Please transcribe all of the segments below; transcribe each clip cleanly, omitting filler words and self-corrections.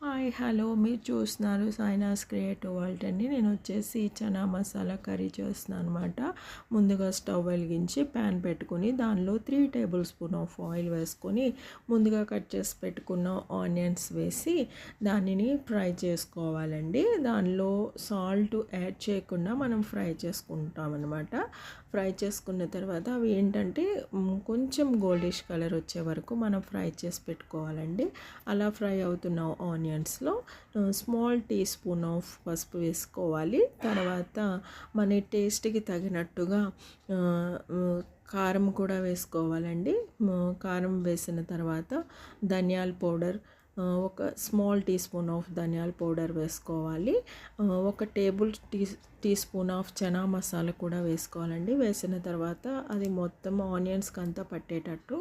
Hi hello మీరు చూస్తున్నారు సాయినాస్ creative world అండి. నేను వచ్చేసి చనా మసాలా కర్రీ చేస్తున్నాను అనమాట. ముందుగా స్టవ్ వెలిగించి ప్యాన్ పెట్టుకుని దానిలో 3 టేబుల్ స్పూన్ ఆఫ్ ఆయిల్ వేసుకొని ముందుగా కట్ చేసి పెట్టుకున్న ఆనియన్స్ వేసి దానిని ఫ్రై చేసుకోవాలండి. దానిలో సాల్ట్ యాడ్ చేయకుండా మనం ఫ్రై చేసుకుంటాం అనమాట. ఫ్రై చేసుకున్న తర్వాత అవి ఏంటంటే కొంచెం గోల్డిష్ కలర్ వచ్చే వరకు మనం ఫ్రై చేసి పెట్టుకోవాలండి. అలా ఫ్రై అవుతున్న ఆనియన్స్లో స్మాల్ టీ స్పూన్ ఆఫ్ పసుపు వేసుకోవాలి. తర్వాత మన టేస్ట్కి తగినట్టుగా కారం కూడా వేసుకోవాలండి. కారం వేసిన తర్వాత ధనియాల పౌడర్ ఒక స్మాల్ టీ స్పూన్ ఆఫ్ ధనియాల పౌడర్ వేసుకోవాలి. ఒక teaspoon of chana masala కూడా వేసుకోవాలండి. వేసిన తర్వాత అది మొత్తం ఆనియన్స్కి అంతా పట్టేటట్టు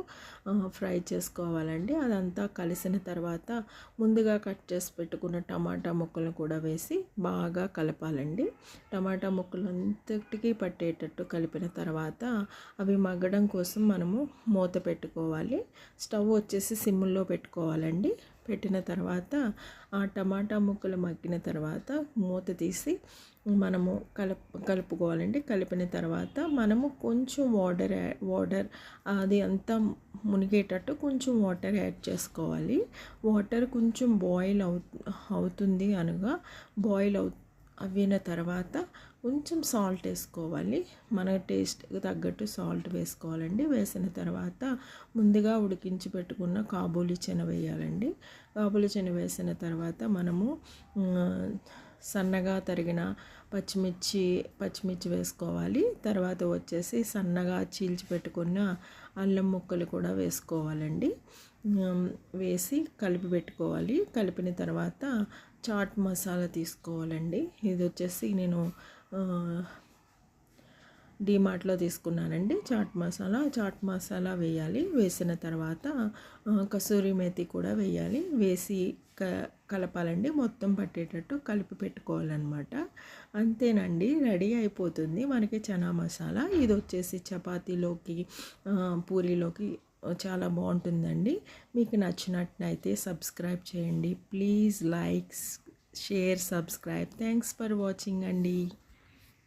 ఫ్రై చేసుకోవాలండి. అదంతా కలిసిన తర్వాత ముందుగా కట్ చేసి పెట్టుకున్న టమాటా ముక్కలు కూడా వేసి బాగా కలపాలండి. టమాటా ముక్కలు అంతటికీ పట్టేటట్టు కలిపిన తర్వాత అవి మగ్గడం కోసం మనము మూత పెట్టుకోవాలి. స్టవ్ వచ్చేసి సిమ్లో పెట్టుకోవాలండి. పెట్టిన తర్వాత ఆ టమాటా ముక్కలు మగ్గిన తర్వాత మూత తీసి మనము కలుపుకోవాలండి. కలిపిన తర్వాత మనము కొంచెం వాటర్ అది అంతా మునిగేటట్టు కొంచెం వాటర్ యాడ్ చేసుకోవాలి. వాటర్ కొంచెం బాయిల్ అవుతుంది అనగా అవిన తర్వాత కొంచెం సాల్ట్ వేసుకోవాలి. మన టేస్ట్కి తగ్గట్టు సాల్ట్ వేసుకోవాలండి. వేసిన తర్వాత ముందుగా ఉడికించి పెట్టుకున్న కాబూలి చెన వేయాలండి. కాబూలి చెన వేసిన తర్వాత మనము సన్నగా తరిగిన పచ్చిమిర్చి వేసుకోవాలి. తర్వాత వచ్చేసి సన్నగా చీల్చి పెట్టుకున్న అల్లం ముక్కలు కూడా వేసుకోవాలండి. వేసి కలిపి పెట్టుకోవాలి. కలిపిన తర్వాత చాట్ మసాలా తీసుకోవాలండి. ఇది వచ్చేసి నేను డీమార్ట్లో తీసుకున్నానండి. చాట్ మసాలా వేయాలి. వేసిన తర్వాత కసూరి మేతి కూడా వేయాలి. వేసి కలపాలండి. మొత్తం పట్టేటట్టు కలిపి పెట్టుకోవాలన్నమాట. అంతేనండి, రెడీ అయిపోతుంది మనకి చనా మసాలా. ఇది వచ్చేసి చపాతీలోకి పూరీలోకి చాలా బాగుంటుందండి. మీకు నచ్చినట్లయితే సబ్స్క్రైబ్ చేయండి. Please like, share, subscribe. Thanks for watching అండి.